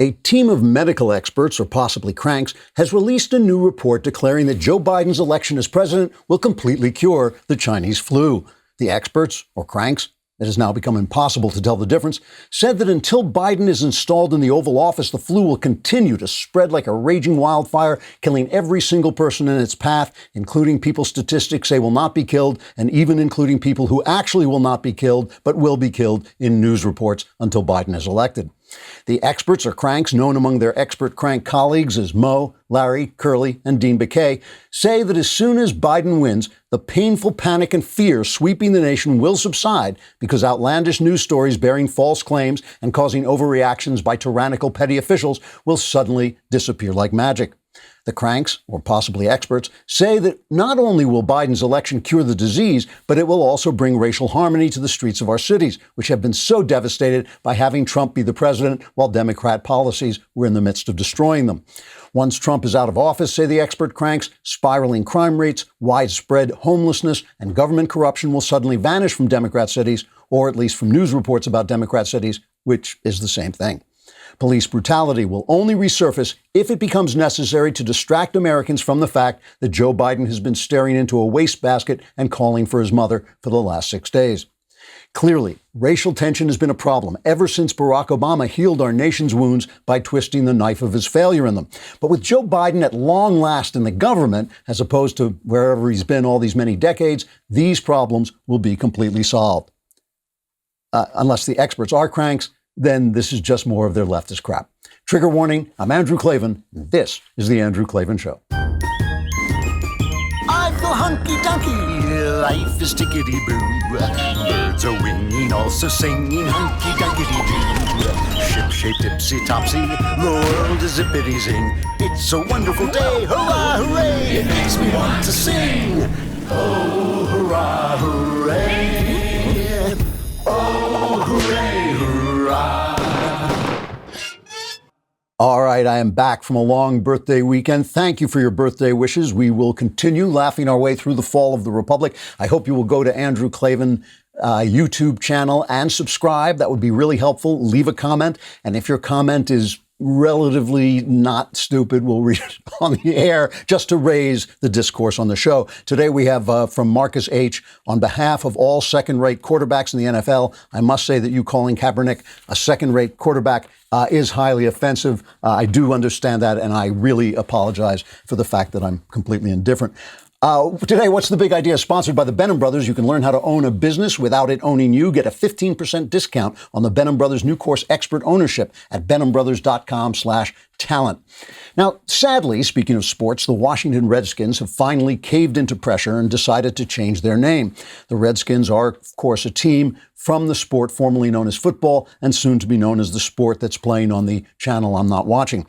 A team of medical experts, or possibly cranks, has released a new report declaring that Joe Biden's election as president will completely cure the Chinese flu. The experts, or cranks, it has now become impossible to tell the difference, said that until Biden is installed in the Oval Office, the flu will continue to spread like a raging wildfire, killing every single person in its path, including people statistics say will not be killed, and even including people who actually will not be killed, but will be killed in news reports until Biden is elected. The experts, or cranks, known among their expert crank colleagues as Mo, Larry, Curly, and Dean Baquet, say that as soon as Biden wins, the painful panic and fear sweeping the nation will subside because outlandish news stories bearing false claims and causing overreactions by tyrannical petty officials will suddenly disappear like magic. The cranks, or possibly experts, say that not only will Biden's election cure the disease, but it will also bring racial harmony to the streets of our cities, which have been so devastated by having Trump be the president while Democrat policies were in the midst of destroying them. Once Trump is out of office, say the expert cranks, spiraling crime rates, widespread homelessness, and government corruption will suddenly vanish from Democrat cities, or at least from news reports about Democrat cities, which is the same thing. Police brutality will only resurface if it becomes necessary to distract Americans from the fact that Joe Biden has been staring into a wastebasket and calling for his mother for the last 6 days. Clearly, racial tension has been a problem ever since Barack Obama healed our nation's wounds by twisting the knife of his failure in them. But with Joe Biden at long last in the government, as opposed to wherever he's been all these many decades, these problems will be completely solved. Unless the experts are cranks, then this is just more of their leftist crap. Trigger warning, I'm Andrew Klavan, and this is The Andrew Klavan Show. I feel hunky-dunky, life is tickety-boo. Birds are winging, also singing hunky-dunky-doo. Ship-shaped, tipsy-topsy, the world is zippity-zing. It's a wonderful day, hurrah, hooray! It makes me want to sing. Oh, hurrah, hooray! Oh, hooray, hooray! All right, I am back from a long birthday weekend. Thank you for your birthday wishes. We will continue laughing our way through the fall of the Republic. I hope you will go to Andrew Klavan YouTube channel and subscribe. That would be really helpful. Leave a comment. And if your comment is relatively not stupid, we'll read it on the air just to raise the discourse on the show. Today we have from Marcus H. On behalf of all second-rate quarterbacks in the NFL, I must say that you calling Kaepernick a second-rate quarterback is highly offensive. I do understand that, and I really apologize for the fact that I'm completely indifferent. Today, What's the Big Idea? Sponsored by the Benham Brothers. You can learn how to own a business without it owning you. Get a 15% discount on the Benham Brothers new course, Expert Ownership, at benhambrothers.com/talent. Now, sadly, speaking of sports, the Washington Redskins have finally caved into pressure and decided to change their name. The Redskins are, of course, a team from the sport formerly known as football and soon to be known as the sport that's playing on the channel I'm not watching.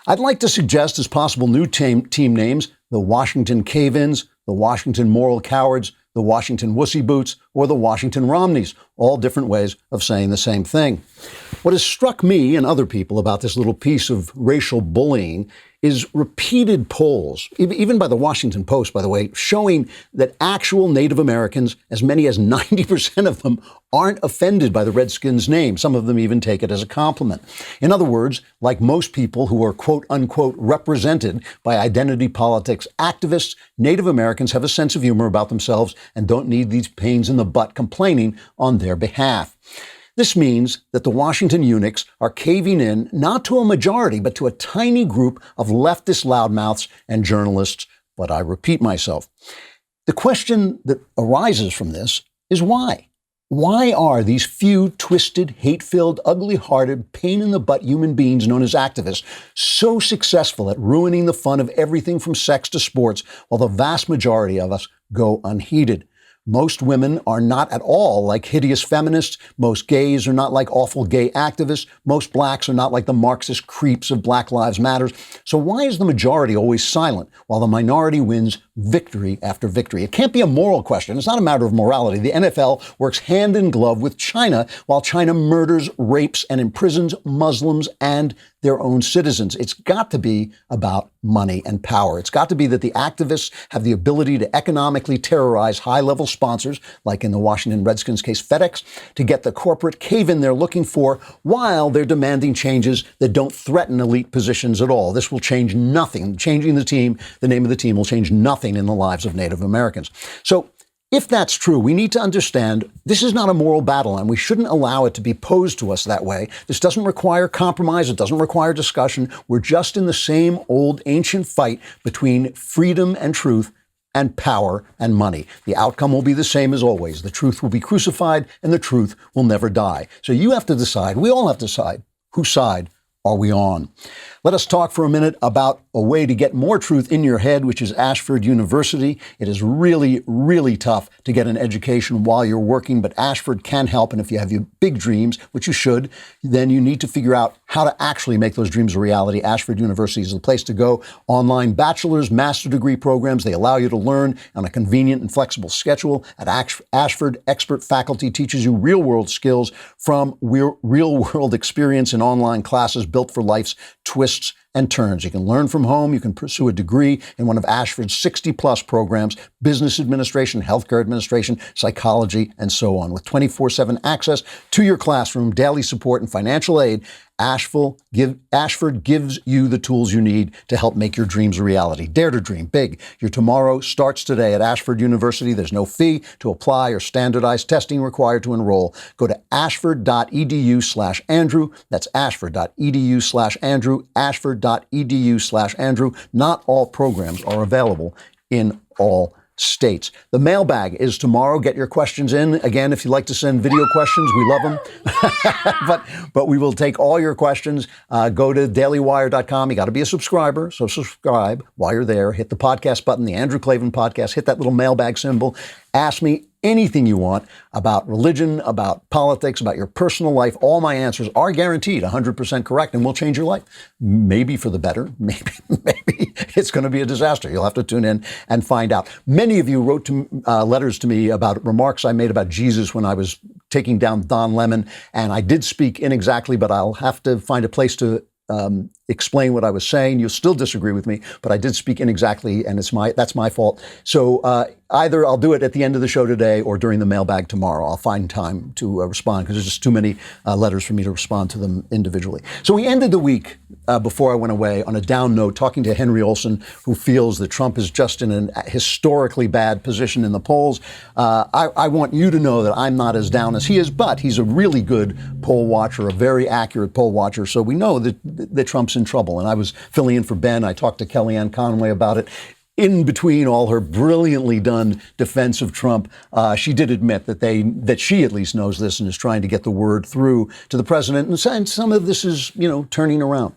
I'd like to suggest as possible new team names: the Washington Cave-Ins, the Washington Moral Cowards, the Washington Wussy Boots, or the Washington Romneys, all different ways of saying the same thing. What has struck me and other people about this little piece of racial bullying is repeated polls, even by the Washington Post, by the way, showing that actual Native Americans, as many as 90% of them, aren't offended by the Redskins' name. Some of them even take it as a compliment. In other words, like most people who are quote-unquote represented by identity politics activists, Native Americans have a sense of humor about themselves and don't need these pains in the butt complaining on their behalf. This means that the Washington eunuchs are caving in not to a majority, but to a tiny group of leftist loudmouths and journalists. But I repeat myself. The question that arises from this is why? Why are these few twisted, hate-filled, ugly-hearted, pain-in-the-butt human beings known as activists so successful at ruining the fun of everything from sex to sports, while the vast majority of us go unheeded? Most women are not at all like hideous feminists. Most gays are not like awful gay activists. Most blacks are not like the Marxist creeps of Black Lives Matter. So why is the majority always silent while the minority wins victory after victory. It can't be a moral question. It's not a matter of morality. The NFL works hand in glove with China while China murders, rapes, and imprisons Muslims and their own citizens. It's got to be about money and power. It's got to be that the activists have the ability to economically terrorize high-level sponsors, like in the Washington Redskins case, FedEx, to get the corporate cave-in they're looking for while they're demanding changes that don't threaten elite positions at all. This will change nothing. Changing the team, the name of the team, will change nothing in the lives of Native Americans. So if that's true, we need to understand this is not a moral battle, and we shouldn't allow it to be posed to us that way. This doesn't require compromise. It doesn't require discussion. We're just in the same old ancient fight between freedom and truth and power and money. The outcome will be the same as always. The truth will be crucified, and the truth will never die. So you have to decide, we all have to decide, whose side are we on? Let us talk for a minute about a way to get more truth in your head, which is Ashford University. It is really, really tough to get an education while you're working, but Ashford can help. And if you have your big dreams, which you should, then you need to figure out how to actually make those dreams a reality. Ashford University is the place to go. Online bachelor's, master's degree programs, they allow you to learn on a convenient and flexible schedule. At Ashford, expert faculty teaches you real-world skills from real-world experience in online classes built for life's twists and turns. You can learn from home. You can pursue a degree in one of Ashford's 60-plus programs, business administration, healthcare administration, psychology, and so on. With 24/7 access to your classroom, daily support, and financial aid, Ashford gives you the tools you need to help make your dreams a reality. Dare to dream big. Your tomorrow starts today at Ashford University. There's no fee to apply or standardized testing required to enroll. Go to ashford.edu/Andrew. That's ashford.edu/Andrew. ashford.edu/Andrew. Not all programs are available in all states. The mailbag is tomorrow. Get your questions in. Again, if you'd like to send video questions, we love them. but we will take all your questions. Go to dailywire.com. You got to be a subscriber. So subscribe while you're there. Hit the podcast button, the Andrew Klavan podcast. Hit that little mailbag symbol. Ask me anything you want about religion, about politics, about your personal life. All my answers are guaranteed 100% correct and will change your life. Maybe for the better. Maybe it's going to be a disaster. You'll have to tune in and find out. Many of you wrote letters to me about remarks I made about Jesus when I was taking down Don Lemon. And I did speak inexactly, but I'll have to find a place to explain what I was saying. You'll still disagree with me, but I did speak inexactly, and that's my fault. So either I'll do it at the end of the show today or during the mailbag tomorrow. I'll find time to respond because there's just too many letters for me to respond to them individually. So we ended the week before I went away on a down note, talking to Henry Olsen, who feels that Trump is just in a historically bad position in the polls. I want you to know that I'm not as down as he is, but he's a really good poll watcher, a very accurate poll watcher. So we know that Trump's in trouble. And I was filling in for Ben. I talked to Kellyanne Conway about it. In between all her brilliantly done defense of Trump, she did admit that she at least knows this and is trying to get the word through to the president. And some of this is, turning around.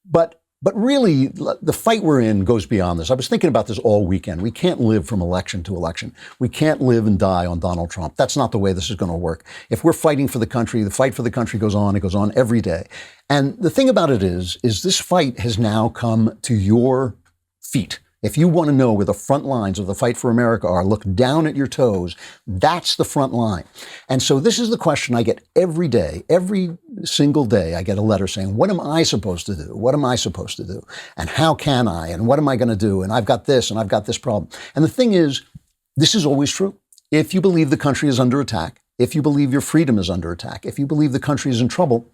But really, the fight we're in goes beyond this. I was thinking about this all weekend. We can't live from election to election. We can't live and die on Donald Trump. That's not the way this is going to work. If we're fighting for the country, the fight for the country goes on. It goes on every day. And the thing about it is this fight has now come to your feet. If you want to know where the front lines of the fight for America are, look down at your toes. That's the front line. And so this is the question I get every day. Every single day I get a letter saying, what am I supposed to do? What am I supposed to do? And how can I? And what am I going to do? And I've got this and I've got this problem. And the thing is, this is always true. If you believe the country is under attack, if you believe your freedom is under attack, if you believe the country is in trouble,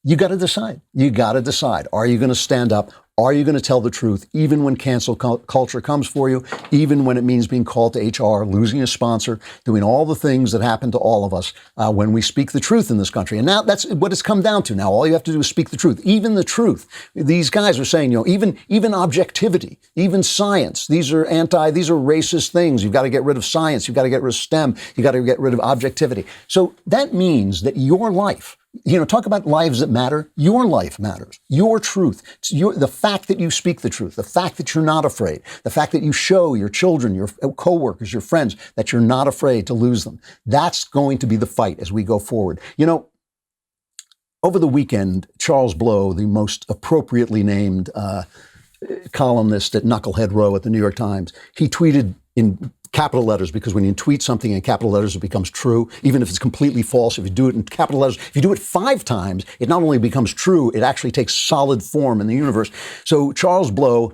you got to decide. You got to decide. Are you going to stand up? Are you going to tell the truth, even when cancel culture comes for you, even when it means being called to HR, losing a sponsor, doing all the things that happen to all of us when we speak the truth in this country? And now that's what it's come down to. Now all you have to do is speak the truth, even the truth. These guys are saying, even objectivity, even science. These are racist things. You've got to get rid of science. You've got to get rid of STEM. You've got to get rid of objectivity. So that means that your life, talk about lives that matter. Your life matters. Your truth. The fact that you speak the truth, the fact that you're not afraid, the fact that you show your children, your coworkers, your friends, that you're not afraid to lose them. That's going to be the fight as we go forward. Over the weekend, Charles Blow, the most appropriately named columnist at Knucklehead Row at the New York Times, he tweeted in capital letters, because when you tweet something in capital letters, it becomes true, even if it's completely false. If you do it in capital letters, if you do it 5 times, it not only becomes true, it actually takes solid form in the universe. So Charles Blow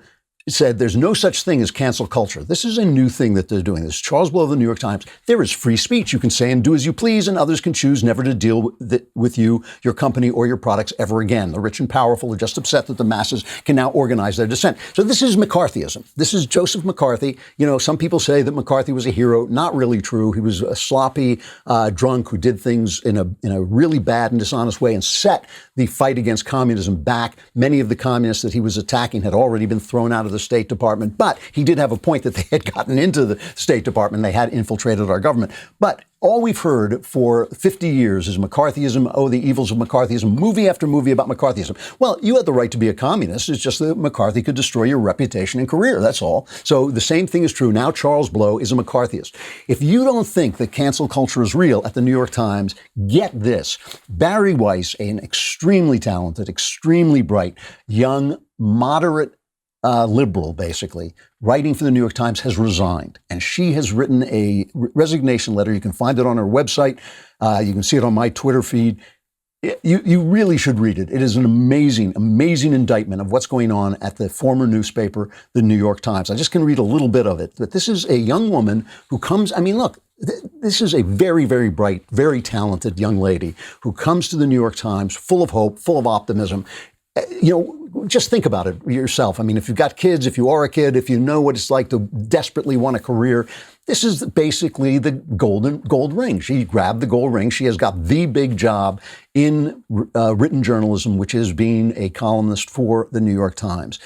said there's no such thing as cancel culture. This is a new thing that they're doing. This is Charles Blow of the New York Times. There is free speech. You can say and do as you please, and others can choose never to deal with you, your company, or your products ever again. The rich and powerful are just upset that the masses can now organize their dissent. So this is McCarthyism. This is Joseph McCarthy. You know, some people say that McCarthy was a hero. Not really true. He was a sloppy drunk who did things in a really bad and dishonest way and set the fight against communism back. Many of the communists that he was attacking had already been thrown out of the State Department, but he did have a point that they had gotten into the State Department. They had infiltrated our government. But all we've heard for 50 years is McCarthyism, oh, the evils of McCarthyism, movie after movie about McCarthyism. Well, you had the right to be a communist. It's just that McCarthy could destroy your reputation and career. That's all. So the same thing is true. Now Charles Blow is a McCarthyist. If you don't think that cancel culture is real at the New York Times, get this. Barry Weiss, an extremely talented, extremely bright, young, moderate liberal, basically, writing for the New York Times, has resigned. And she has written a resignation letter. You can find it on her website. You can see it on my Twitter feed. You really should read it. It is an amazing, amazing indictment of what's going on at the former newspaper, the New York Times. I just can read a little bit of it. But this is a young woman who comes, I mean, look, this is a very, very bright, very talented young lady who comes to the New York Times full of hope, full of optimism. You know, just think about it yourself. I mean, if you've got kids, if you are a kid, if you know what it's like to desperately want a career, this is basically the gold ring. She grabbed the gold ring. She has got the big job in written journalism, which is being a columnist for the New York Times.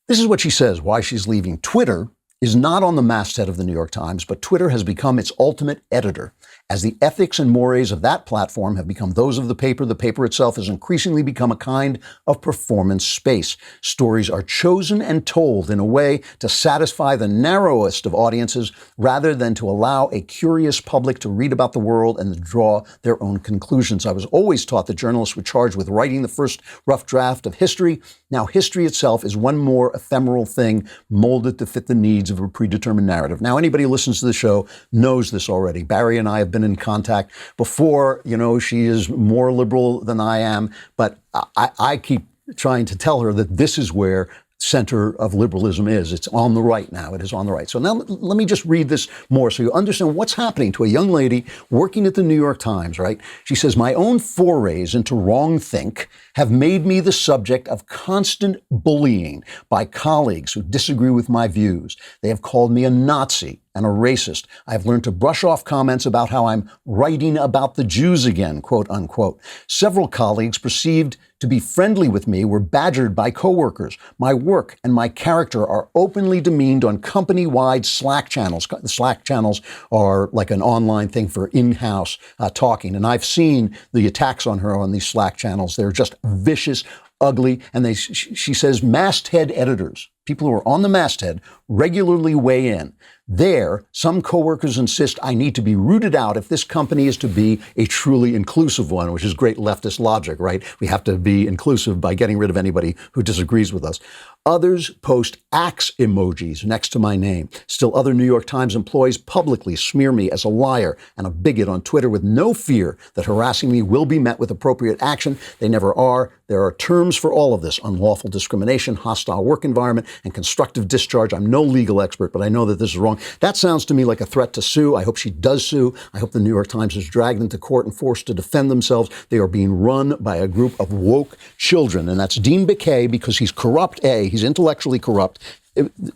This is what she says, why she's leaving. Twitter is not on the masthead of the New York Times, but Twitter has become its ultimate editor. As the ethics and mores of that platform have become those of the paper itself has increasingly become a kind of performance space. Stories are chosen and told in a way to satisfy the narrowest of audiences rather than to allow a curious public to read about the world and to draw their own conclusions. I was always taught that journalists were charged with writing the first rough draft of history. Now history itself is one more ephemeral thing molded to fit the needs of a predetermined narrative. Now, anybody who listens to the show knows this already. Barry and I have been in contact before. You know, she is more liberal than I am, but I keep trying to tell her that this is where center of liberalism is. It's on the right now. It is on the right. So now let me just read this more so you understand what's happening to a young lady working at the New York Times, right? She says, my own forays into wrongthink have made me the subject of constant bullying by colleagues who disagree with my views. They have called me a Nazi and a racist. I have learned to brush off comments about how I'm writing about the Jews again, quote unquote. Several colleagues perceived to be friendly with me were badgered by coworkers. My work and my character are openly demeaned on company-wide Slack channels. The Slack channels are like an online thing for in-house talking. And I've seen the attacks on her on these Slack channels. They're just vicious, ugly. And she says masthead editors, people who are on the masthead, regularly weigh in. There, some coworkers insist I need to be rooted out if this company is to be a truly inclusive one, which is great leftist logic, right? We have to be inclusive by getting rid of anybody who disagrees with us. Others post axe emojis next to my name. Still, other New York Times employees publicly smear me as a liar and a bigot on Twitter with no fear that harassing me will be met with appropriate action. They never are. There are terms for all of this: unlawful discrimination, hostile work environment, and constructive discharge. I'm no legal expert, but I know that this is wrong. That sounds to me like a threat to sue. I hope she does sue. I hope the New York Times is dragged into court and forced to defend themselves. They are being run by a group of woke children, and that's Dean Baquet because he's corrupt, A, he's intellectually corrupt,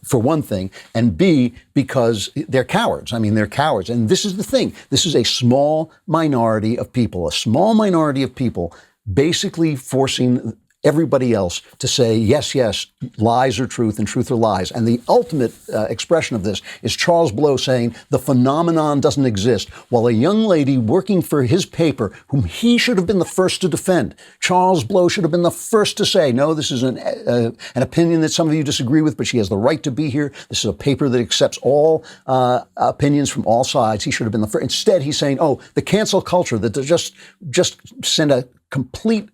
for one thing, and B, because they're cowards. I mean, they're cowards. And this is the thing. This is a small minority of people basically forcing everybody else to say, yes, yes, lies are truth and truth are lies. And the ultimate expression of this is Charles Blow saying the phenomenon doesn't exist, while a young lady working for his paper, whom he should have been the first to defend, Charles Blow should have been the first to say, no, this is an opinion that some of you disagree with, but she has the right to be here. This is a paper that accepts all opinions from all sides. He should have been the first. Instead, he's saying, oh, the cancel culture that just send a complete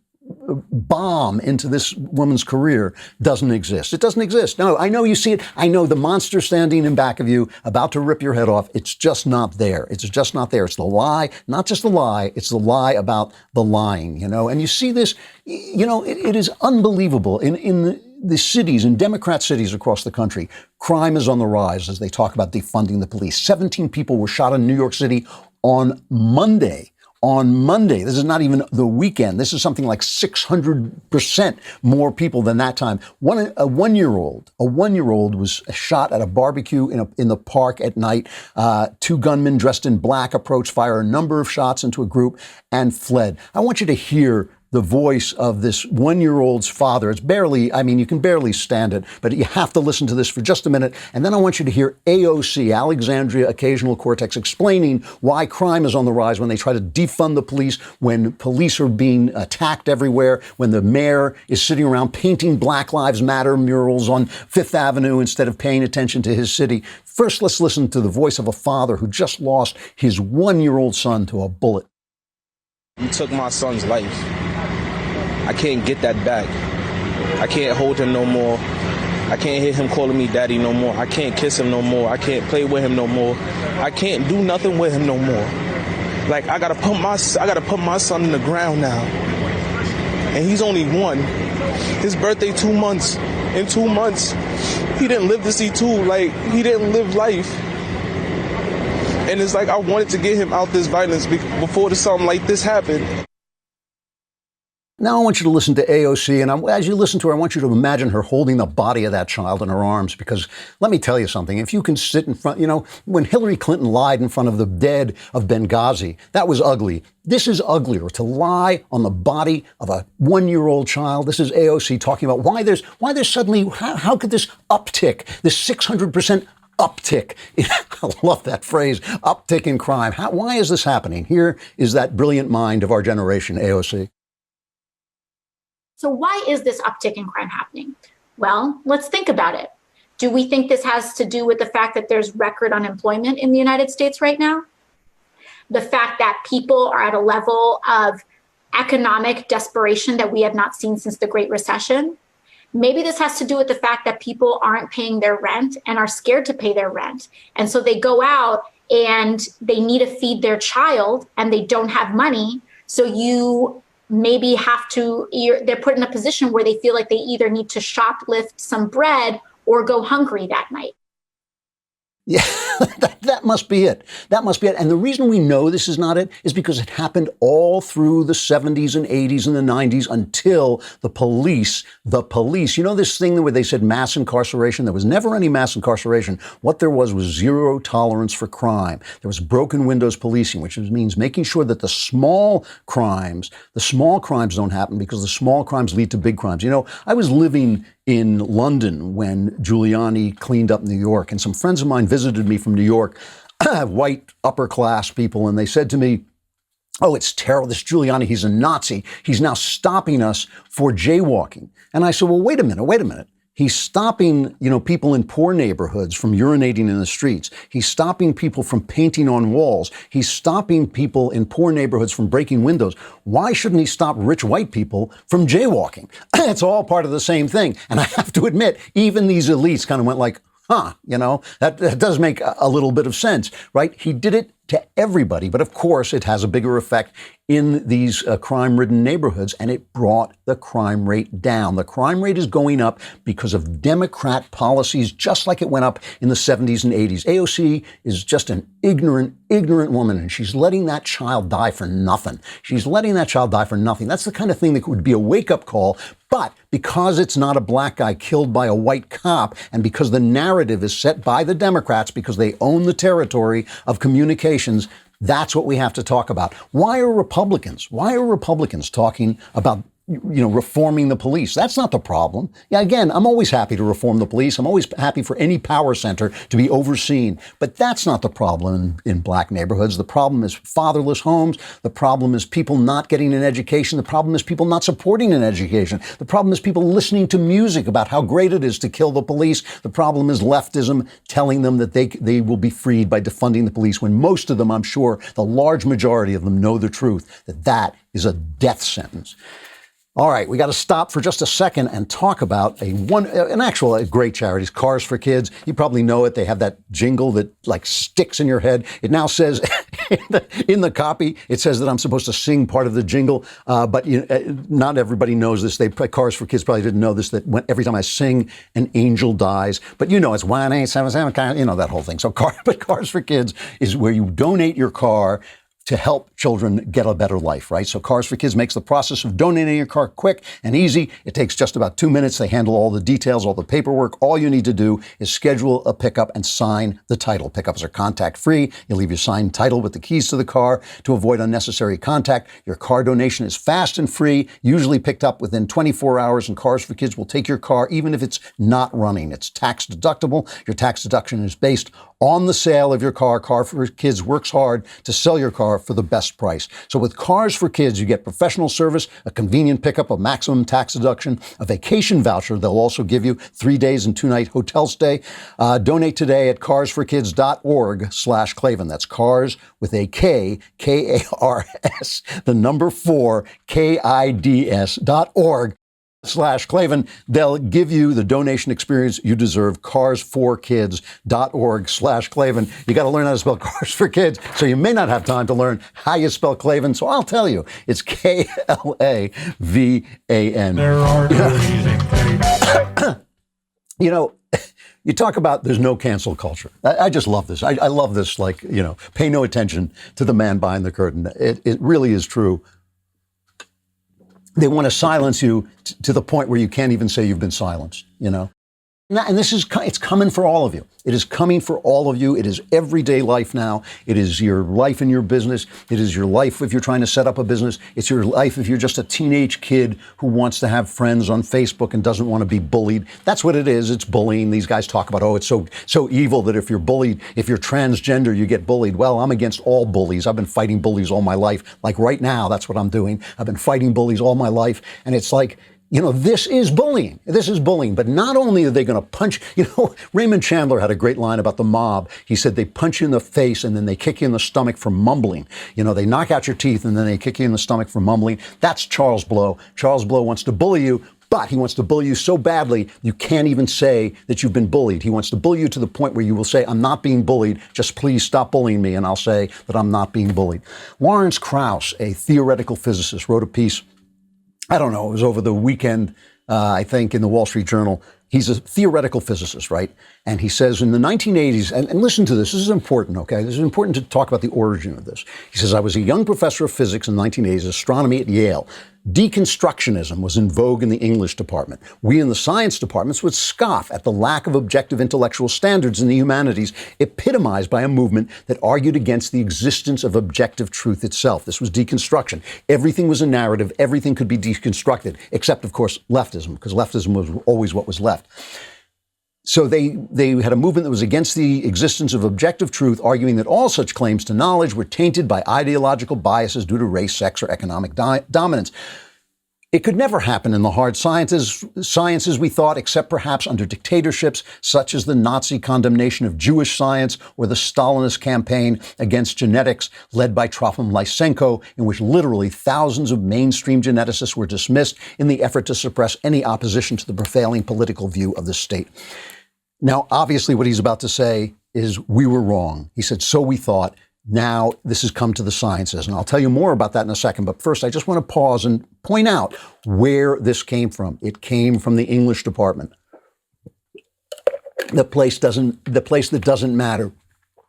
bomb into this woman's career doesn't exist. It doesn't exist. No, I know you see it. I know the monster standing in back of you about to rip your head off. It's just not there. It's just not there. It's the lie, not just the lie. It's the lie about the lying, and you see this, it is unbelievable in the cities, in Democrat cities across the country. Crime is on the rise as they talk about defunding the police. 17 people were shot in New York City on Monday. This is not even the weekend. This is something like 600% more people than that time. A one-year-old was shot at a barbecue in the park at night. Two gunmen dressed in black approached, fired a number of shots into a group, and fled. I want you to hear the voice of this one-year-old's father. It's barely, you can barely stand it, but you have to listen to this for just a minute. And then I want you to hear AOC, Alexandria Occasional Cortex, explaining why crime is on the rise when they try to defund the police, when police are being attacked everywhere, when the mayor is sitting around painting Black Lives Matter murals on Fifth Avenue instead of paying attention to his city. First, let's listen to the voice of a father who just lost his one-year-old son to a bullet. You took my son's life. I can't get that back. I can't hold him no more. I can't hear him calling me daddy no more. I can't kiss him no more. I can't play with him no more. I can't do nothing with him no more. Like, I gotta put my son in the ground now. And he's only one. His birthday 2 months. In 2 months, he didn't live to see two. Like, he didn't live life. And it's like, I wanted to get him out this violence before something like this happened. Now I want you to listen to AOC, and as you listen to her, I want you to imagine her holding the body of that child in her arms, because let me tell you something. If you can sit in front, when Hillary Clinton lied in front of the dead of Benghazi, that was ugly. This is uglier, to lie on the body of a one-year-old child. This is AOC talking about why there's suddenly, how could this uptick, this 600% uptick? I love that phrase, uptick in crime. Why is this happening? Here is that brilliant mind of our generation, AOC. So why is this uptick in crime happening? Well, let's think about it. Do we think this has to do with the fact that there's record unemployment in the United States right now? The fact that people are at a level of economic desperation that we have not seen since the Great Recession? Maybe this has to do with the fact that people aren't paying their rent and are scared to pay their rent. And so they go out and they need to feed their child and they don't have money. So you maybe they're put in a position where they feel like they either need to shoplift some bread or go hungry that night. Yeah, that must be it. That must be it. And the reason we know this is not it is because it happened all through the 70s and 80s and the 90s until the police, this thing where they said mass incarceration. There was never any mass incarceration. What there was zero tolerance for crime. There was broken windows policing, which means making sure that the small crimes don't happen, because the small crimes lead to big crimes. I was living in London when Giuliani cleaned up New York, and some friends of mine visited me from New York, white upper class people, and they said to me, "Oh, it's terrible. This Giuliani, he's a Nazi. He's now stopping us for jaywalking." And I said, well, wait a minute. He's stopping, people in poor neighborhoods from urinating in the streets. He's stopping people from painting on walls. He's stopping people in poor neighborhoods from breaking windows. Why shouldn't he stop rich white people from jaywalking? It's all part of the same thing. And I have to admit, even these elites kind of went like, that does make a little bit of sense, right? He did it to everybody. But of course, it has a bigger effect in these crime-ridden neighborhoods, and it brought the crime rate down. The crime rate is going up because of Democrat policies, just like it went up in the 70s and 80s. AOC is just an ignorant woman, and she's letting that child die for nothing. That's the kind of thing that would be a wake-up call. But because it's not a black guy killed by a white cop, and because the narrative is set by the Democrats, because they own the territory of communications, that's what we have to talk about. Why are Republicans talking about reforming the police? That's not the problem. Yeah, again, I'm always happy to reform the police. I'm always happy for any power center to be overseen. But that's not the problem in black neighborhoods. The problem is fatherless homes. The problem is people not getting an education. The problem is people not supporting an education. The problem is people listening to music about how great it is to kill the police. The problem is leftism telling them that they will be freed by defunding the police, when most of them, I'm sure, the large majority of them know the truth, that is a death sentence. All right, we got to stop for just a second and talk about a great charity, Cars for Kids. You probably know it. They have that jingle that like sticks in your head. It now says in the copy, it says that I'm supposed to sing part of the jingle, but not everybody knows this. Cars for Kids probably didn't know this, that every time I sing, an angel dies. But it's 1877, that whole thing. So Cars for Kids is where you donate your car to help children get a better life, right? So Cars for Kids makes the process of donating your car quick and easy. It takes just about 2 minutes. They handle all the details, all the paperwork. All you need to do is schedule a pickup and sign the title. Pickups are contact-free. You leave your signed title with the keys to the car to avoid unnecessary contact. Your car donation is fast and free, usually picked up within 24 hours, and Cars for Kids will take your car even if it's not running. It's tax deductible. Your tax deduction is based on the sale of your car. Car for Kids works hard to sell your car for the best price. So with Cars for Kids, you get professional service, a convenient pickup, a maximum tax deduction, a vacation voucher. They'll also give you 3 days and 2-night hotel stay. Donate today at carsforkids.org/Klavan. That's cars with a K, K-A-R-S, the number 4, KIDS.org/Klavan. They'll give you the donation experience you deserve. carsforkids.org/Klavan. You got to learn how to spell Cars for Kids, so you may not have time to learn how you spell Klavan. So I'll tell you, it's Klavan. There are no You talk about there's no cancel culture. I just love this. I love this. Pay no attention to the man behind the curtain. It really is true. They want to silence you to the point where you can't even say you've been silenced, And it's coming for all of you. It is coming for all of you. It is everyday life now. It is your life in your business. It is your life if you're trying to set up a business. It's your life if you're just a teenage kid who wants to have friends on Facebook and doesn't want to be bullied. That's what it is. It's bullying. These guys talk about, it's so evil that if you're bullied, if you're transgender, you get bullied. Well, I'm against all bullies. I've been fighting bullies all my life. Like right now, that's what I'm doing. I've been fighting bullies all my life. And it's like, this is bullying. This is bullying. But not only are they going to punch, Raymond Chandler had a great line about the mob. He said they punch you in the face and then they kick you in the stomach for mumbling. They knock out your teeth and then they kick you in the stomach for mumbling. That's Charles Blow. Charles Blow wants to bully you, but he wants to bully you so badly you can't even say that you've been bullied. He wants to bully you to the point where you will say, I'm not being bullied. Just please stop bullying me. And I'll say that I'm not being bullied. Lawrence Krauss, a theoretical physicist, wrote a piece, I don't know, it was over the weekend, I think, in the Wall Street Journal. He's a theoretical physicist, right? And he says in the 1980s, and listen to this is important, okay? This is important to talk about the origin of this. He says, I was a young professor of physics in the 1980s, astronomy at Yale. Deconstructionism was in vogue in the English department. We in the science departments would scoff at the lack of objective intellectual standards in the humanities, epitomized by a movement that argued against the existence of objective truth itself. This was deconstruction. Everything was a narrative. Everything could be deconstructed, except, of course, leftism, because leftism was always what was left. So they had a movement that was against the existence of objective truth, arguing that all such claims to knowledge were tainted by ideological biases due to race, sex, or economic dominance. It could never happen in the hard sciences, we thought, except perhaps under dictatorships such as the Nazi condemnation of Jewish science or the Stalinist campaign against genetics led by Trofim Lysenko, in which literally thousands of mainstream geneticists were dismissed in the effort to suppress any opposition to the prevailing political view of the state. Now, obviously, what he's about to say is we were wrong. He said, so we thought. Now this has come to the sciences. And I'll tell you more about that in a second. But first, I just want to pause and point out where this came from. It came from the English department. The place that doesn't matter.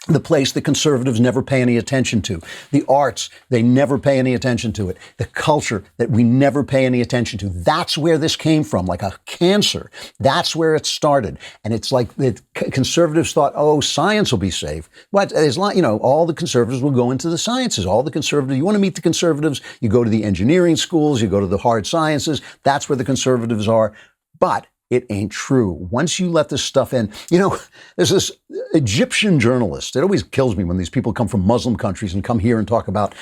The place the conservatives never pay any attention to. The arts, they never pay any attention to it. The culture that we never pay any attention to. That's where this came from, like a cancer. That's where it started. And it's like the conservatives thought, science will be safe. But all the conservatives will go into the sciences. All the conservatives, you want to meet the conservatives, you go to the engineering schools, you go to the hard sciences. That's where the conservatives are. But it ain't true. Once you let this stuff in, there's this Egyptian journalist. It always kills me when these people come from Muslim countries and come here and talk about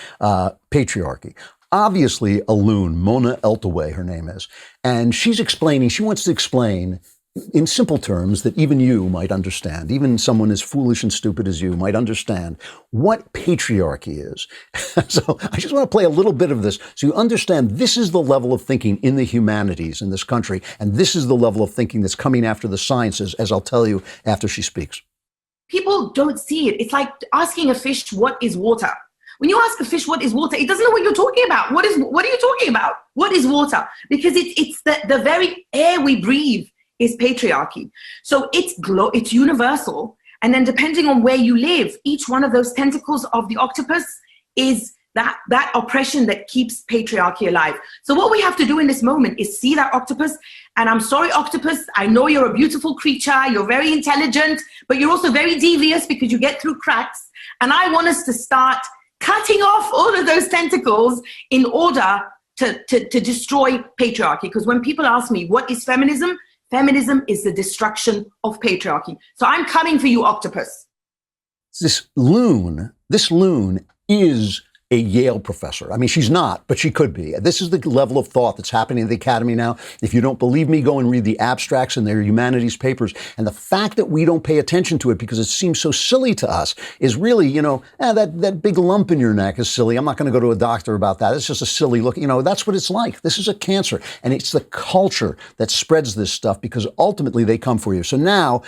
patriarchy. Obviously, a loon, Mona Eltaway, her name is. And she wants to explain in simple terms that even you might understand, even someone as foolish and stupid as you might understand what patriarchy is. So I just want to play a little bit of this so you understand this is the level of thinking in the humanities in this country, and this is the level of thinking that's coming after the sciences, as I'll tell you after she speaks. People don't see it. It's like asking a fish, what is water? When you ask a fish what is water, it doesn't know what you're talking about. What are you talking about? What is water? Because it's the very air we breathe is patriarchy. So it's universal. And then depending on where you live, each one of those tentacles of the octopus is that oppression that keeps patriarchy alive. So what we have to do in this moment is see that octopus. And I'm sorry, octopus, I know you're a beautiful creature. You're very intelligent, but you're also very devious because you get through cracks. And I want us to start cutting off all of those tentacles in order to destroy patriarchy. Because when people ask me, what is feminism? Feminism is the destruction of patriarchy. So I'm coming for you, octopus. This loon is a Yale professor. I mean, she's not, but she could be. This is the level of thought that's happening in the academy now. If you don't believe me, go and read the abstracts in their humanities papers. And the fact that we don't pay attention to it because it seems so silly to us is really, that big lump in your neck is silly. I'm not going to go to a doctor about that. It's just a silly look. That's what it's like. This is a cancer. And it's the culture that spreads this stuff because ultimately they come for you. So now,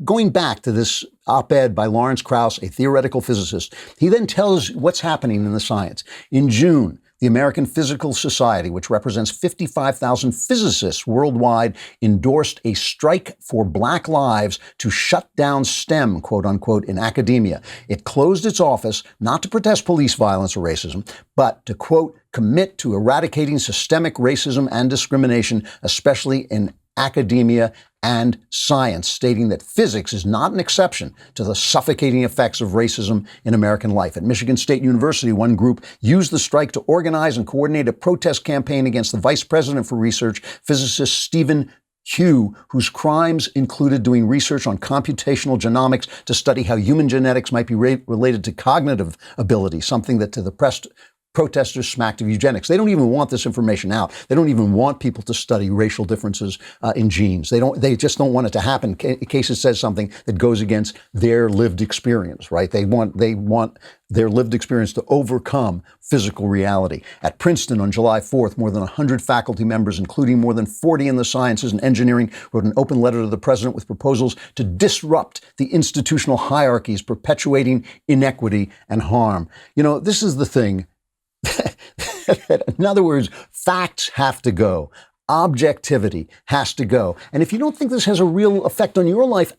going back to this op-ed by Lawrence Krauss, a theoretical physicist, he then tells what's happening in the science. In June, the American Physical Society, which represents 55,000 physicists worldwide, endorsed a strike for Black lives to shut down STEM, quote unquote, in academia. It closed its office not to protest police violence or racism, but to, quote, commit to eradicating systemic racism and discrimination, especially in academia and science, stating that physics is not an exception to the suffocating effects of racism in American life. At Michigan State University, one group used the strike to organize and coordinate a protest campaign against the vice president for research, physicist Stephen Hugh, whose crimes included doing research on computational genomics to study how human genetics might be related to cognitive ability, something that to the protesters smacked of eugenics. They don't even want this information out. They don't even want people to study racial differences in genes. They just don't want it to happen in case it says something that goes against their lived experience, right? They want their lived experience to overcome physical reality. At Princeton on July 4th, more than 100 faculty members, including more than 40 in the sciences and engineering, wrote an open letter to the president with proposals to disrupt the institutional hierarchies perpetuating inequity and harm. This is the thing. In other words, facts have to go. Objectivity has to go. And if you don't think this has a real effect on your life,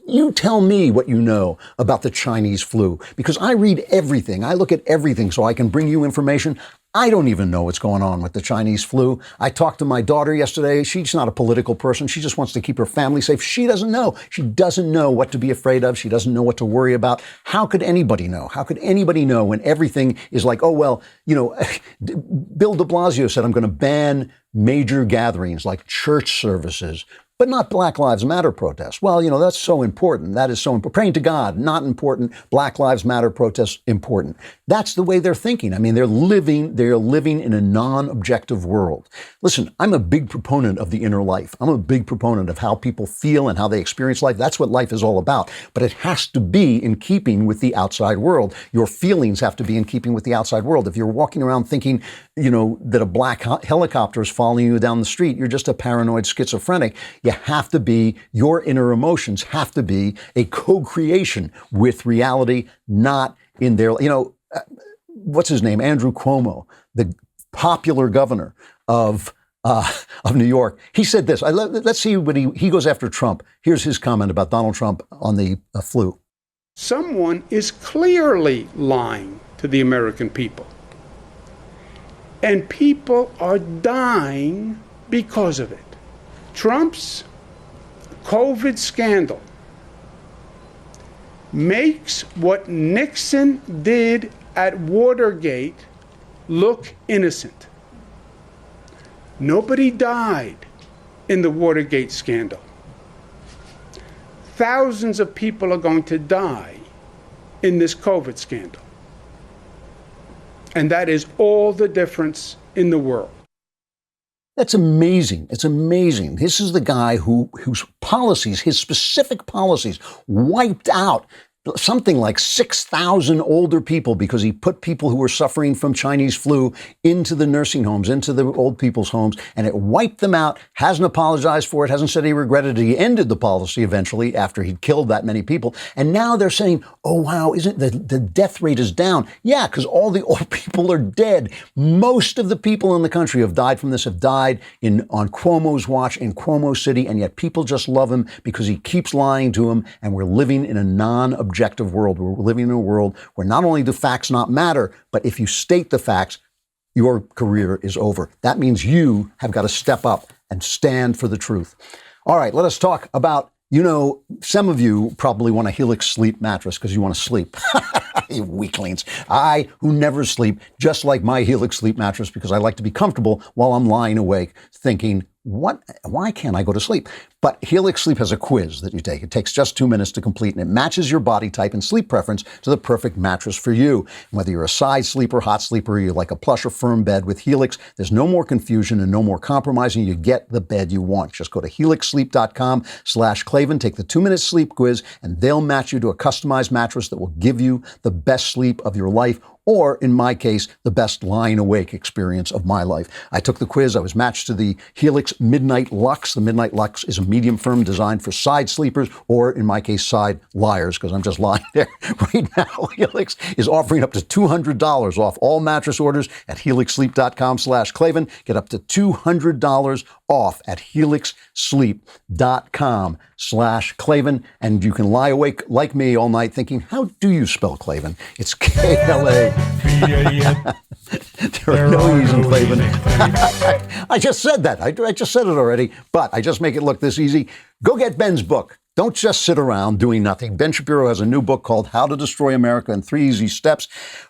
you tell me what you know about the Chinese flu, because I read everything. I look at everything so I can bring you information. I don't even know what's going on with the Chinese flu. I talked to my daughter yesterday. She's not a political person. She just wants to keep her family safe. She doesn't know. She doesn't know what to be afraid of. She doesn't know what to worry about. How could anybody know? How could anybody know when everything is like, Bill de Blasio said, I'm going to ban major gatherings like church services, but not Black Lives Matter protests. Well, that's so important. That is so important. Praying to God, not important. Black Lives Matter protests, important. That's the way they're thinking. I mean, they're living in a non-objective world. Listen, I'm a big proponent of the inner life. I'm a big proponent of how people feel and how they experience life. That's what life is all about. But it has to be in keeping with the outside world. Your feelings have to be in keeping with the outside world. If you're walking around thinking, that a black helicopter is following you down the street, you're just a paranoid schizophrenic. Your inner emotions have to be a co-creation with reality, not in their, what's his name? Andrew Cuomo, the popular governor of New York. He said this. Let's see what he goes after Trump. Here's his comment about Donald Trump on the flu. Someone is clearly lying to the American people. And people are dying because of it. Trump's COVID scandal makes what Nixon did at Watergate look innocent. Nobody died in the Watergate scandal. Thousands of people are going to die in this COVID scandal. And that is all the difference in the world. That's amazing. It's amazing. This is the guy whose policies, his specific policies, wiped out something like 6,000 older people because he put people who were suffering from Chinese flu into the nursing homes, into the old people's homes, and it wiped them out. Hasn't apologized for it, hasn't said he regretted it. He ended the policy eventually after he'd killed that many people. And now they're saying, oh, wow, isn't the death rate is down? Yeah, because all the old people are dead. Most of the people in the country who have died from this have died on Cuomo's watch in Cuomo City, and yet people just love him because he keeps lying to them, and we're living in a non-objective world. We're living in a world where not only do facts not matter, but if you state the facts, your career is over. That means you have got to step up and stand for the truth. All right, let us talk about, some of you probably want a Helix sleep mattress because you want to sleep. You weaklings. I, who never sleep, just like my Helix sleep mattress because I like to be comfortable while I'm lying awake thinking, why can't I go to sleep? But Helix Sleep has a quiz that you take. It takes just 2 minutes to complete, and it matches your body type and sleep preference to the perfect mattress for you. Whether you're a side sleeper, hot sleeper, you like a plush or firm bed, with Helix, there's no more confusion and no more compromising. You get the bed you want. Just go to helixsleep.com/Klavan, take the 2-minute sleep quiz, and they'll match you to a customized mattress that will give you the best sleep of your life, or in my case, the best lying awake experience of my life. I took the quiz. I was matched to the Helix Midnight Lux. The Midnight Lux is a medium firm designed for side sleepers, or in my case, side liars, because I'm just lying there. Right now, Helix is offering up to $200 off all mattress orders at helixsleep.com/Klavan. Get up to $200 off at helixsleep.com/Klavan. And you can lie awake like me all night thinking, how do you spell Klavan? It's K-L-A. There are no easy Klavan. I just said that. I just said it already, but I just make it look this easy. Go get Ben's book. Don't just sit around doing nothing. Ben Shapiro has a new book called How to Destroy America in 3 Easy Steps,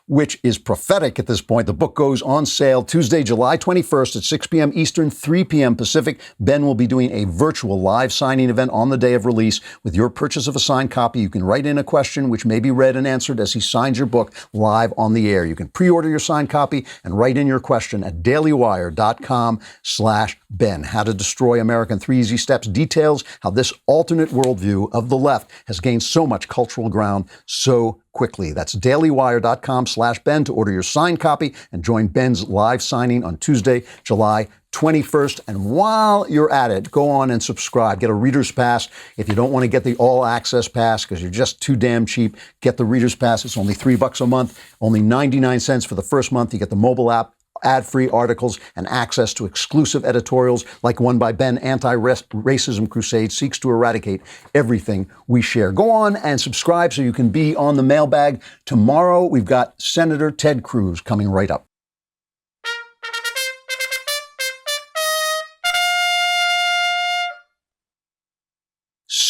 which is prophetic at this point. The book goes on sale Tuesday, July 21st at 6 p.m. Eastern, 3 p.m. Pacific. Ben will be doing a virtual live signing event on the day of release. With your purchase of a signed copy, you can write in a question which may be read and answered as he signs your book live on the air. You can pre-order your signed copy and write in your question at dailywire.com/Ben. How to Destroy America in 3 Easy Steps details how this alternate worldview of the left has gained so much cultural ground so quickly. That's dailywire.com/Ben to order your signed copy and join Ben's live signing on Tuesday, July 21st. And while you're at it, go on and subscribe. Get a Reader's Pass. If you don't want to get the All Access Pass because you're just too damn cheap, get the Reader's Pass. It's only $3 a month, only 99 cents for the first month. You get the mobile app, ad-free articles, and access to exclusive editorials like one by Ben. Anti-Racism Crusade seeks to eradicate everything we share. Go on and subscribe so you can be on the mailbag. Tomorrow, we've got Senator Ted Cruz coming right up.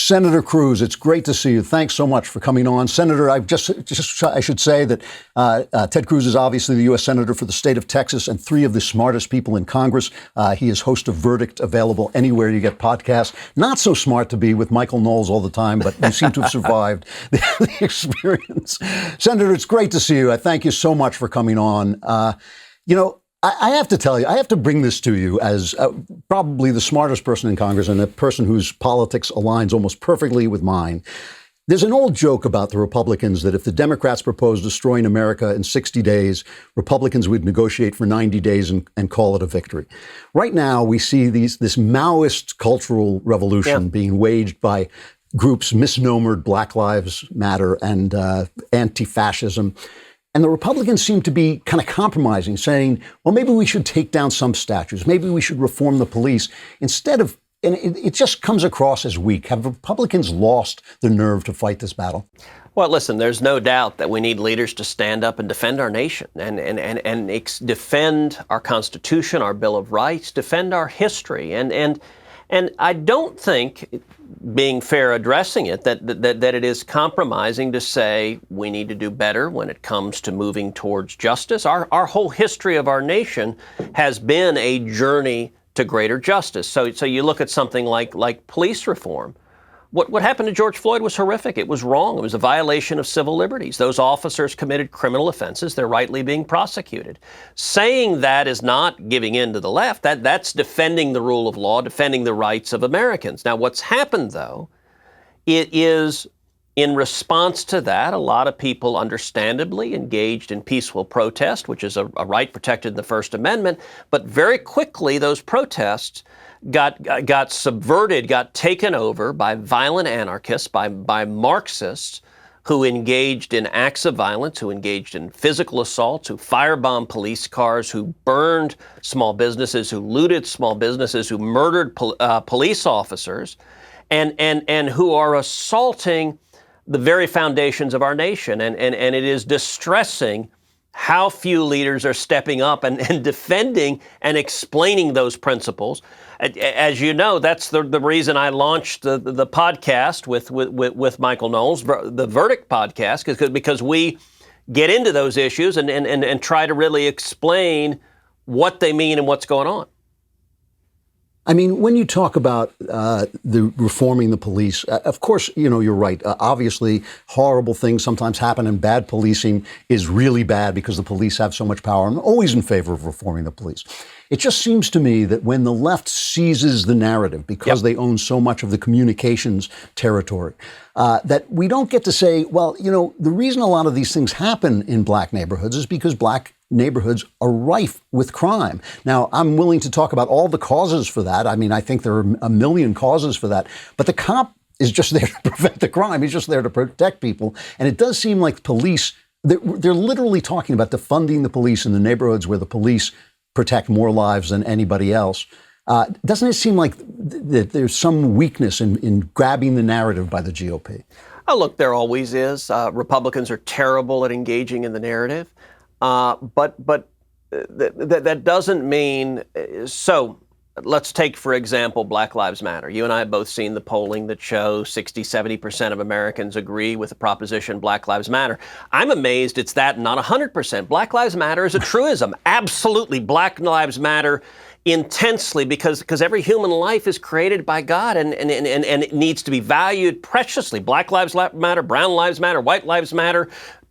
Senator Cruz, it's great to see you. Thanks so much for coming on. Senator, I should say that Ted Cruz is obviously the U.S. Senator for the state of Texas and 3 of the smartest people in Congress. He is host of Verdict, available anywhere you get podcasts. Not so smart to be with Michael Knowles all the time, but you seem to have survived the experience. Senator, it's great to see you. I thank you so much for coming on. I have to tell you, I have to bring this to you as probably the smartest person in Congress and a person whose politics aligns almost perfectly with mine. There's an old joke about the Republicans that if the Democrats proposed destroying America in 60 days, Republicans would negotiate for 90 days and call it a victory. Right now, we see this Maoist cultural revolution being waged by groups misnomered Black Lives Matter and anti-fascism. And the Republicans seem to be kind of compromising, saying, well, maybe we should take down some statues. Maybe we should reform the police. Instead of, and it just comes across as weak. Have Republicans lost the nerve to fight this battle? Well, listen, there's no doubt that we need leaders to stand up and defend our nation and defend our Constitution, our Bill of Rights, defend our history. And I don't think, being fair addressing it, that it is compromising to say we need to do better when it comes to moving towards justice. Our whole history of our nation has been a journey to greater justice. So you look at something like police reform. What happened to George Floyd was horrific. It was wrong. It was a violation of civil liberties. Those officers committed criminal offenses. They're rightly being prosecuted. Saying that is not giving in to the left. That's defending the rule of law, defending the rights of Americans. Now, what's happened, though, it is in response to that, a lot of people understandably engaged in peaceful protest, which is a right protected in the First Amendment. But very quickly, those protests got subverted, got taken over by violent anarchists, by Marxists who engaged in acts of violence, who engaged in physical assaults, who firebombed police cars, who burned small businesses, who looted small businesses, who murdered police officers, and who are assaulting the very foundations of our nation. And it is distressing how few leaders are stepping up and defending and explaining those principles. As you know, that's the reason I launched the podcast with Michael Knowles, the Verdict podcast, because we get into those issues and try to really explain what they mean and what's going on. I mean, when you talk about the reforming the police, of course, you're right. Obviously, horrible things sometimes happen, and bad policing is really bad because the police have so much power. I'm always in favor of reforming the police. It just seems to me that when the left seizes the narrative because they own so much of the communications territory, that we don't get to say, well, the reason a lot of these things happen in black neighborhoods is because black neighborhoods are rife with crime. Now, I'm willing to talk about all the causes for that. I mean, I think there are a million causes for that. But the cop is just there to prevent the crime. He's just there to protect people. And it does seem like police, they're literally talking about defunding the police in the neighborhoods where the police protect more lives than anybody else. Doesn't it seem like there's some weakness in grabbing the narrative by the GOP? Oh, look, there always is. Republicans are terrible at engaging in the narrative. But that doesn't mean, so let's take, for example, Black Lives Matter. You and I have both seen the polling that shows 60-70% of Americans agree with the proposition Black Lives Matter. I'm amazed it's that, not 100%. Black Lives Matter is a truism. Absolutely, Black Lives Matter intensely because every human life is created by God and it needs to be valued preciously. Black Lives Matter, Brown Lives Matter, White Lives Matter.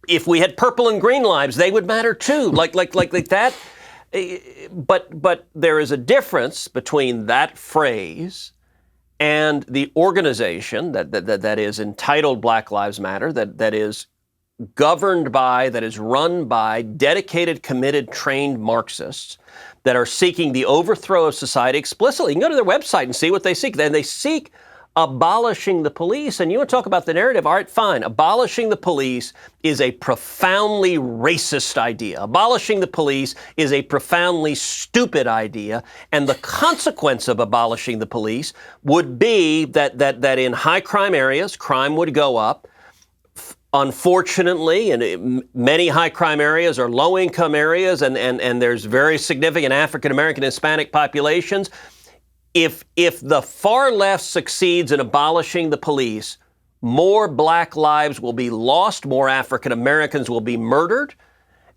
If we had purple and green lives, they would matter too, like that. But there is a difference between that phrase and the organization that is entitled Black Lives Matter, that is governed by, that is run by dedicated, committed, trained Marxists that are seeking the overthrow of society explicitly. You can go to their website and see what they seek. Then they seek abolishing the police. And you want to talk about the narrative? All right, fine. Abolishing the police is a profoundly racist idea. Abolishing the police is a profoundly stupid idea. And the consequence of abolishing the police would be that in high crime areas, crime would go up. Unfortunately, and many high crime areas are low income areas, and there's very significant African American Hispanic populations. If the far left succeeds in abolishing the police, more black lives will be lost, more African Americans will be murdered.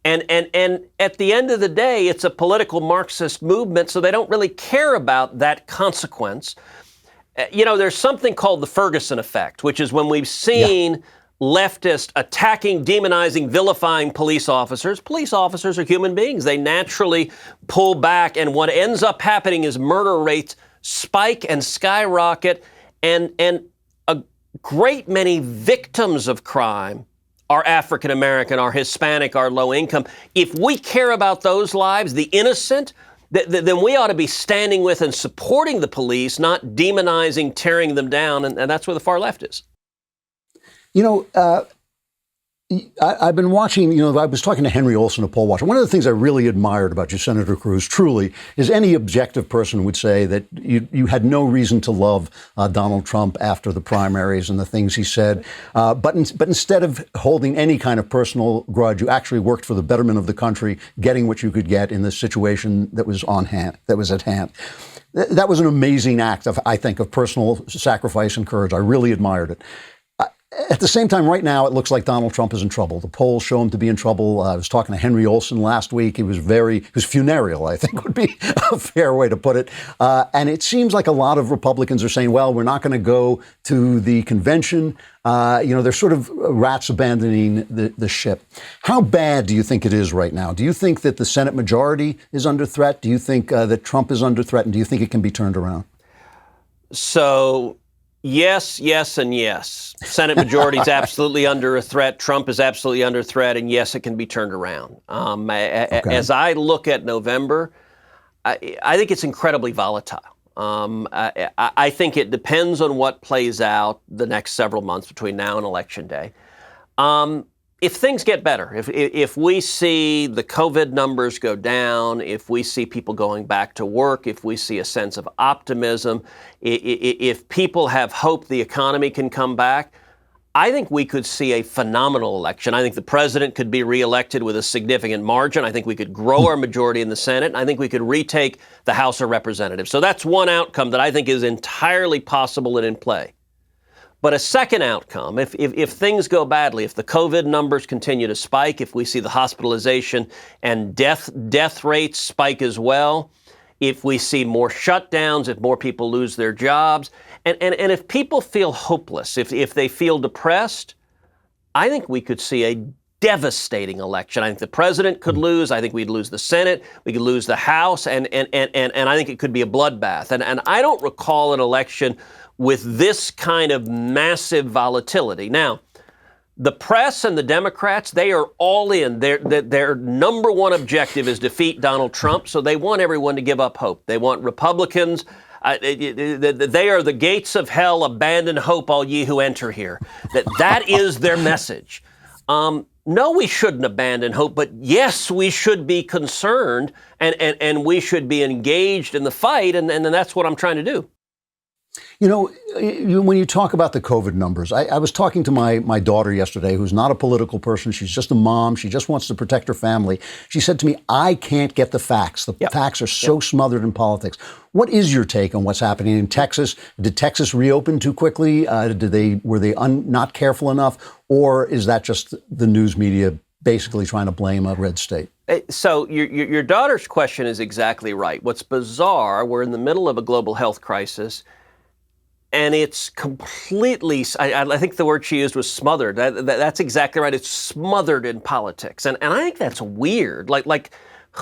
And at the end of the day, it's a political Marxist movement, so they don't really care about that consequence. There's something called the Ferguson effect, which is when we've seen leftists attacking, demonizing, vilifying police officers. Police officers are human beings. They naturally pull back, and what ends up happening is murder rates spike and skyrocket, and a great many victims of crime are African American, are Hispanic, are low income. If we care about those lives, the innocent, then we ought to be standing with and supporting the police, not demonizing, tearing them down, and that's where the far left is. I've been watching, I was talking to Henry Olsen, a poll watcher. One of the things I really admired about you, Senator Cruz, truly, is any objective person would say that you had no reason to love Donald Trump after the primaries and the things he said. But instead of holding any kind of personal grudge, you actually worked for the betterment of the country, getting what you could get in the situation that was at hand. That was an amazing act of personal sacrifice and courage. I really admired it. At the same time, right now, it looks like Donald Trump is in trouble. The polls show him to be in trouble. I was talking to Henry Olsen last week. He was funereal, I think would be a fair way to put it. And it seems like a lot of Republicans are saying, well, we're not going to go to the convention. They're sort of rats abandoning the ship. How bad do you think it is right now? Do you think that the Senate majority is under threat? Do you think that Trump is under threat? And do you think it can be turned around? So, yes, and yes. Senate majority is absolutely under a threat. Trump is absolutely under threat. And yes, it can be turned around. As I look at November, I think it's incredibly volatile. I think it depends on what plays out the next several months between now and Election Day. If things get better, if we see the COVID numbers go down, if we see people going back to work, if we see a sense of optimism, if people have hope the economy can come back, I think we could see a phenomenal election. I think the president could be reelected with a significant margin. I think we could grow our majority in the Senate. And I think we could retake the House of Representatives. So that's one outcome that I think is entirely possible and in play. But a second outcome, if things go badly, if the COVID numbers continue to spike, if we see the hospitalization and death rates spike as well, if we see more shutdowns, if more people lose their jobs, and if people feel hopeless, if they feel depressed, I think we could see a devastating election. I think the president could lose. I think we'd lose the Senate. We could lose the House, and I think it could be a bloodbath. And I don't recall an election with this kind of massive volatility. Now, the press and the Democrats, they are all in. Their number one objective is defeat Donald Trump, so they want everyone to give up hope. They want Republicans. They are the gates of hell, abandon hope, all ye who enter here. That is their message. No, we shouldn't abandon hope, but yes, we should be concerned and we should be engaged in the fight, and that's what I'm trying to do. You know, when you talk about the COVID numbers, I was talking to my daughter yesterday, who's not a political person. She's just a mom. She just wants to protect her family. She said to me, I can't get the facts. The facts are so smothered in politics. What is your take on what's happening in Texas? Did Texas reopen too quickly? Were they not careful enough? Or is that just the news media basically trying to blame a red state? So your daughter's question is exactly right. What's bizarre, we're in the middle of a global health crisis. And it's completely, I think the word she used was smothered. That's exactly right. It's smothered in politics. And I think that's weird. Like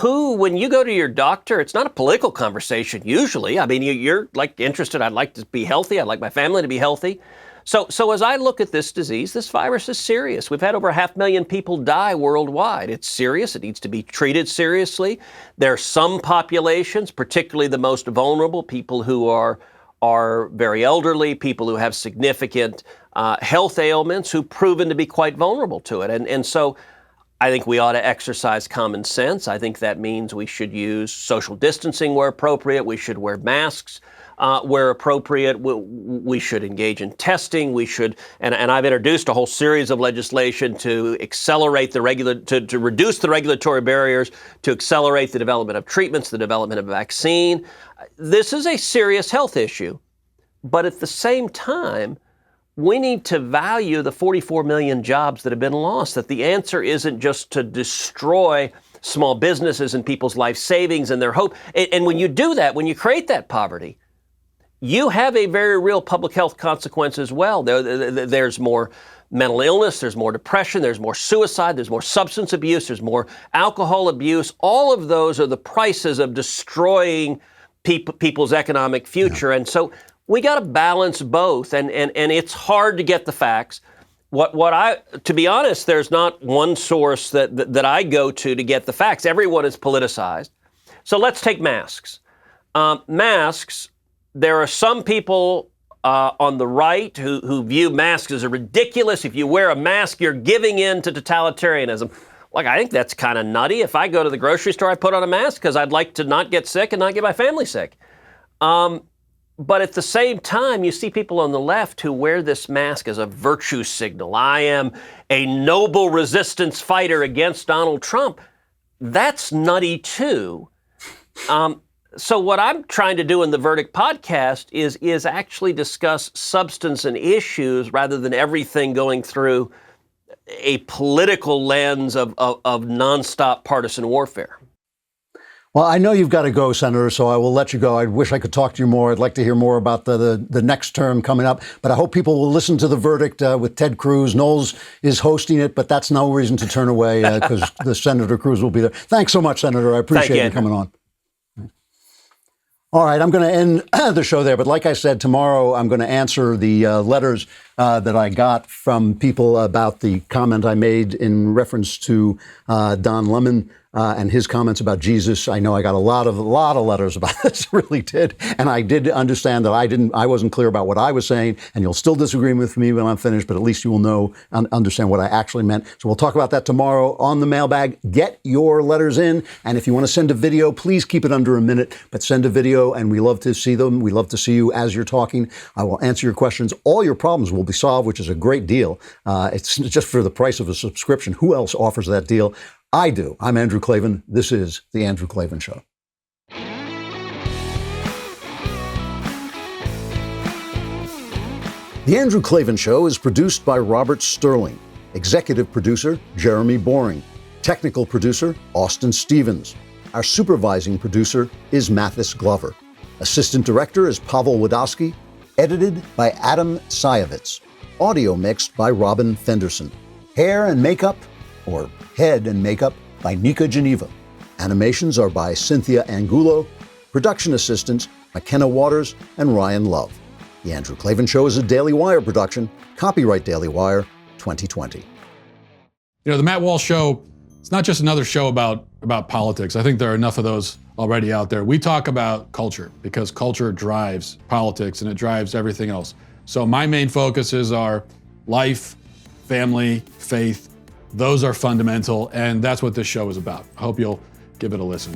when you go to your doctor, it's not a political conversation usually. I mean, you're like interested. I'd like to be healthy. I'd like my family to be healthy. So as I look at this disease, this virus is serious. We've had over 500,000 people die worldwide. It's serious. It needs to be treated seriously. There are some populations, particularly the most vulnerable, people who are very elderly, people who have significant health ailments, who've proven to be quite vulnerable to it. And so I think we ought to exercise common sense. I think that means we should use social distancing where appropriate. We should wear masks where appropriate. We should engage in testing. We should, and I've introduced a whole series of legislation to accelerate to reduce the regulatory barriers, to accelerate the development of treatments, the development of vaccine. This is a serious health issue, but at the same time, we need to value the 44 million jobs that have been lost, that the answer isn't just to destroy small businesses and people's life savings and their hope. And when you do that, when you create that poverty, you have a very real public health consequence as well. There's more mental illness, there's more depression, there's more suicide, there's more substance abuse, there's more alcohol abuse. All of those are the prices of destroying people's economic future. And so we got to balance both, and it's hard to get the facts. To be honest, there's not one source that I go to get the facts. Everyone is politicized. So let's take masks. Masks, there are some people on the right who view masks as ridiculous. If you wear a mask, you're giving in to totalitarianism. Like, I think that's kind of nutty. If I go to the grocery store, I put on a mask because I'd like to not get sick and not get my family sick. But at the same time, you see people on the left who wear this mask as a virtue signal. I am a noble resistance fighter against Donald Trump. That's nutty too. So what I'm trying to do in the Verdict podcast is actually discuss substance and issues rather than everything going through a political lens of nonstop partisan warfare. Well, I know you've got to go, Senator, so I will let you go. I wish I could talk to you more. I'd like to hear more about the next term coming up. But I hope people will listen to The Verdict with Ted Cruz. Knowles is hosting it, but that's no reason to turn away because the Senator Cruz will be there. Thanks so much, Senator. I appreciate you coming on. All right, I'm going to end the show there. But like I said, tomorrow I'm going to answer the letters that I got from people about the comment I made in reference to Don Lemon and his comments about Jesus. I know I got a lot of letters about this, really did. And I did understand that I wasn't clear about what I was saying, and you'll still disagree with me when I'm finished, but at least you will know and understand what I actually meant. So we'll talk about that tomorrow on the mailbag. Get your letters in. And if you want to send a video, please keep it under a minute, but send a video, and we love to see them. We love to see you as you're talking. I will answer your questions. All your problems will be solved, which is a great deal. It's just for the price of a subscription. Who else offers that deal? I do. I'm Andrew Klavan. This is The Andrew Klavan Show. The Andrew Klavan Show is produced by Robert Sterling. Executive producer, Jeremy Boring. Technical producer, Austin Stevens. Our supervising producer is Mathis Glover. Assistant director is Pavel Wadowski. Edited by Adam Sayevitz. Audio mixed by Robin Fenderson. Hair and makeup, or head and makeup, by Nika Geneva. Animations are by Cynthia Angulo. Production assistants, McKenna Waters and Ryan Love. The Andrew Klavan Show is a Daily Wire production. Copyright Daily Wire 2020. You know, the Matt Walsh Show, it's not just another show about politics. I think there are enough of those already out there. We talk about culture because culture drives politics and it drives everything else. So my main focuses are life, family, faith. Those are fundamental, and that's what this show is about. I hope you'll give it a listen.